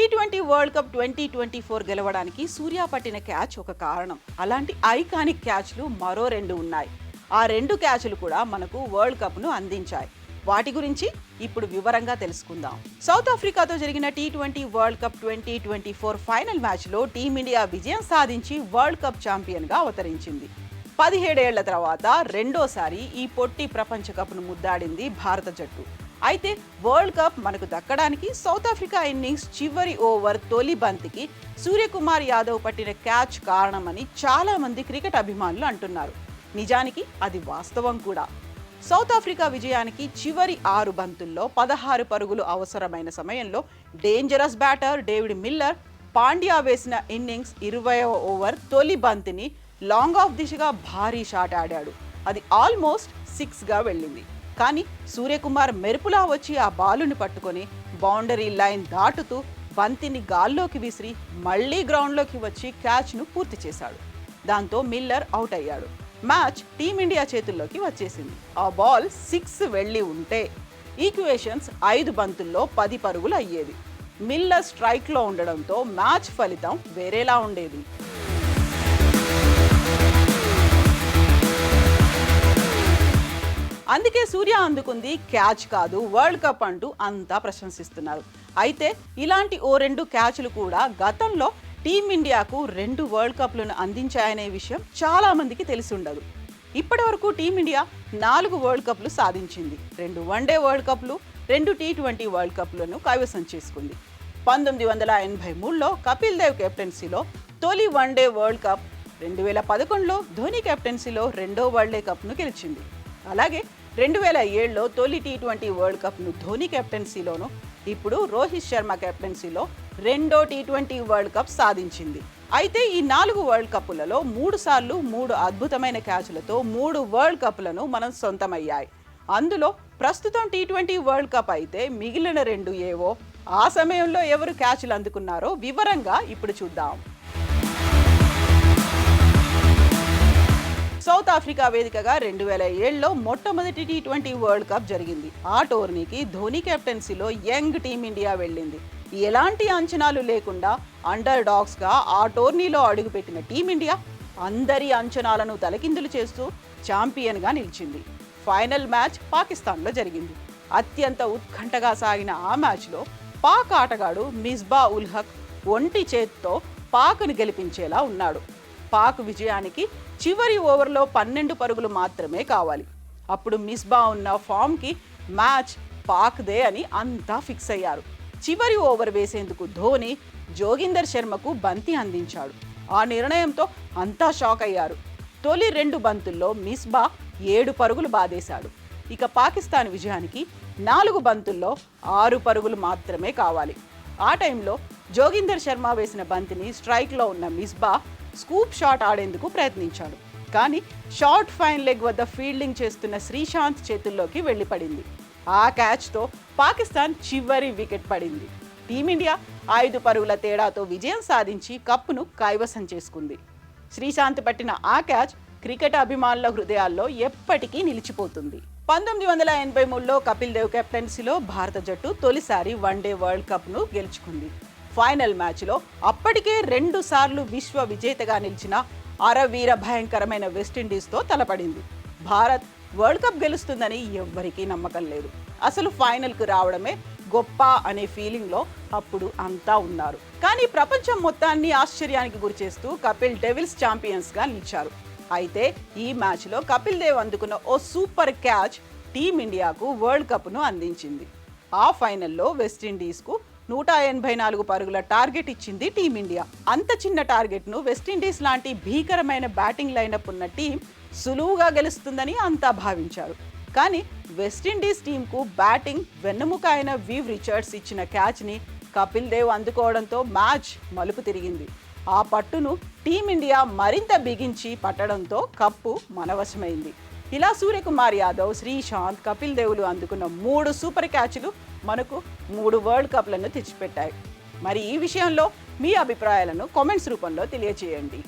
T20 world cup 2024 గెలవడానికి సూర్య పట్టిన catch ఒక కారణం. అలాంటి ఐకానిక్ క్యాచ్లు మరో రెండు ఉన్నాయి. ఆ రెండు క్యాచ్లు కూడా మనకు వరల్డ్ కప్ను అందించాయి. వాటి గురించి ఇప్పుడు వివరంగా తెలుసుకుందాం. సౌత్ ఆఫ్రికాతో జరిగిన టీ20 వరల్డ్ కప్ 2024 ఫైనల్ మ్యాచ్లో టీమిండియా విజయం సాధించి వరల్డ్ కప్ ఛాంపియన్గా అవతరించింది. 17 ఏళ్ల తర్వాత రెండోసారి ఈ పొట్టి ప్రపంచ కప్ను ముద్దాడింది భారత జట్టు. అయితే వరల్డ్ కప్ మనకు దక్కడానికి సౌత్ ఆఫ్రికా ఇన్నింగ్స్ చివరి ఓవర్ తొలి బంతికి సూర్యకుమార్ యాదవ్ పట్టిన క్యాచ్ కారణమని చాలా మంది క్రికెట్ అభిమానులు అంటున్నారు. నిజానికి అది వాస్తవం కూడా. సౌత్ ఆఫ్రికా విజయానికి చివరి 6 బంతుల్లో 16 పరుగులు అవసరమైన సమయంలో dangerous batter David Miller Pandya వేసిన ఇన్నింగ్స్ 20వ ఓవర్ తొలి బంతిని లాంగ్ ఆఫ్ దిశగా భారీ షాట్ ఆడాడు. అది ఆల్మోస్ట్ 6గా వెళ్ళింది. కానీ సూర్యకుమార్ మెరుపులా వచ్చి ఆ బాలుని పట్టుకొని బౌండరీ లైన్ దాటుతూ బంతిని గాల్లోకి విసిరి మళ్లీ గ్రౌండ్లోకి వచ్చి క్యాచ్ను పూర్తి చేశాడు. దాంతో మిల్లర్ అవుట్ అయ్యాడు. మ్యాచ్ టీమిండియా చేతుల్లోకి వచ్చేసింది. ఆ బాల్ 6 వెళ్ళి ఉంటే ఈక్వేషన్స్ 5 బంతుల్లో 10 పరుగులు అయ్యేది. మిల్లర్ స్ట్రైక్లో ఉండడంతో మ్యాచ్ ఫలితం వేరేలా ఉండేది. అందుకే సూర్య అందుకుంది క్యాచ్ కాదు వరల్డ్ కప్ అంటూ అంతా ప్రశంసిస్తున్నారు. అయితే ఇలాంటి ఓ 2 క్యాచ్లు కూడా గతంలో టీమిండియాకు 2 వరల్డ్ కప్లను అందించాయనే విషయం చాలా మందికి తెలిసి ఉండదు. ఇప్పటి వరకు టీమిండియా 4 వరల్డ్ కప్లు సాధించింది. 2 వన్డే వరల్డ్ కప్లు, 2 టీ20 వరల్డ్ కప్లను కైవసం చేసుకుంది. 1983లో కపిల్ దేవ్ కెప్టెన్సీలో తొలి వన్డే వరల్డ్ కప్, 2011లో ధోని కెప్టెన్సీలో రెండో వరల్డ్ కప్ను గెలిచింది. అలాగే 2007లో తొలి టీ20 వరల్డ్ కప్ను ధోని కెప్టెన్సీలోను, ఇప్పుడు రోహిత్ శర్మ కెప్టెన్సీలో రెండో టీ20 వరల్డ్ కప్ సాధించింది. అయితే ఈ 4 వరల్డ్ కప్పులలో 3 సార్లు 3 అద్భుతమైన క్యాచ్లతో 3 వరల్డ్ కప్లను మనం సొంతమయ్యాయి. అందులో ప్రస్తుతం టీ20 వరల్డ్ కప్ అయితే మిగిలిన 2 ఏవో, ఆ సమయంలో ఎవరు క్యాచ్లు అందుకున్నారో వివరంగా ఇప్పుడు చూద్దాం. సౌత్ ఆఫ్రికా వేదికగా 2007లో మొట్టమొదటి టీ20 వరల్డ్ కప్ జరిగింది. ఆ టోర్నీకి ధోని కెప్టెన్సీలో యంగ్ టీమిండియా వెళ్ళింది. ఎలాంటి అంచనాలు లేకుండా అండర్ డాగ్స్గా ఆ టోర్నీలో అడుగుపెట్టిన టీమిండియా అందరి అంచనాలను తలకిందులు చేస్తూ ఛాంపియన్గా నిలిచింది. ఫైనల్ మ్యాచ్ పాకిస్తాన్లో జరిగింది. అత్యంత ఉత్కంఠగా సాగిన ఆ మ్యాచ్లో పాక్ ఆటగాడు మిస్బా ఉల్ హక్ ఒంటి చేత్తో పాక్ను గెలిపించేలా ఉన్నాడు. పాక్ విజయానికి చివరి ఓవర్లో 12 పరుగులు మాత్రమే కావాలి. అప్పుడు మిస్బా ఉన్న ఫామ్కి మ్యాచ్ పాక్దే అని అంతా ఫిక్స్ అయ్యారు. చివరి ఓవర్ వేసేందుకు ధోని జోగిందర్ శర్మకు బంతి అందించాడు. ఆ నిర్ణయంతో అంతా షాక్ అయ్యారు. తొలి 2 బంతుల్లో మిస్బా 7 పరుగులు బాదేశాడు. ఇక పాకిస్తాన్ విజయానికి 4 బంతుల్లో 6 పరుగులు మాత్రమే కావాలి. ఆ టైంలో జోగిందర్ శర్మ వేసిన బంతిని స్ట్రైక్లో ఉన్న మిస్బా స్కూప్ షాట్ ఆడేందుకు ప్రయత్నించాడు. కానీ షార్ట్ ఫైన్ లెగ్ వద్ద ఫీల్డింగ్ చేస్తున్న శ్రీశాంత్ చేతుల్లోకి వెళ్ళిపడింది. ఆ క్యాచ్తో పాకిస్తాన్ చివరి వికెట్ పడింది. టీమిండియా 5 పరుగుల తేడాతో విజయం సాధించి కప్పును కైవసం చేసుకుంది. శ్రీశాంత్ పట్టిన ఆ క్యాచ్ క్రికెట్ అభిమానుల హృదయాల్లో ఎప్పటికీ నిలిచిపోతుంది. 1983లో కపిల్ దేవ్ కెప్టెన్సీలో భారత జట్టు తొలిసారి వన్డే వరల్డ్ కప్ను గెలుచుకుంది. ఫైనల్ మ్యాచ్లో అప్పటికే 2 సార్లు విశ్వ విజేతగా నిలిచిన అరవీర భయంకరమైన వెస్టిండీస్తో తలపడింది. భారత్ వరల్డ్ కప్ గెలుస్తుందని ఎవ్వరికీ నమ్మకం లేదు. అసలు ఫైనల్కు రావడమే గొప్ప అనే ఫీలింగ్లో అప్పుడు అంతా ఉన్నారు. కానీ ప్రపంచం మొత్తాన్ని ఆశ్చర్యానికి గురిచేస్తూ కపిల్ డెవిల్స్ ఛాంపియన్స్గా నిలిచారు. అయితే ఈ మ్యాచ్లో కపిల్ దేవ్ అందుకున్న ఓ సూపర్ క్యాచ్ టీమిండియాకు వరల్డ్ కప్ను అందించింది. ఆ ఫైనల్లో వెస్టిండీస్కు 184 పరుగుల టార్గెట్ ఇచ్చింది టీమిండియా. అంత చిన్న టార్గెట్ను వెస్టిండీస్ లాంటి భీకరమైన బ్యాటింగ్ లైనప్ ఉన్న టీం సులువుగా గెలుస్తుందని అంతా భావించారు. కానీ వెస్టిండీస్ టీంకు బ్యాటింగ్ వెన్నెముక అయిన వివ్ రిచర్డ్స్ ఇచ్చిన క్యాచ్ని కపిల్ దేవ్ అందుకోవడంతో మ్యాచ్ మలుపు తిరిగింది. ఆ పట్టును టీమిండియా మరింత బిగించి పట్టడంతో కప్పు మనవశమైంది. ఇలా సూర్యకుమార్ యాదవ్, శ్రీశాంత్, కపిల్ దేవులు అందుకున్న 3 సూపర్ క్యాచ్లు మనకు 3 వరల్డ్ కప్లను తెచ్చిపెట్టాయి. మరి ఈ విషయంలో మీ అభిప్రాయాలను కామెంట్స్ రూపంలో తెలియజేయండి.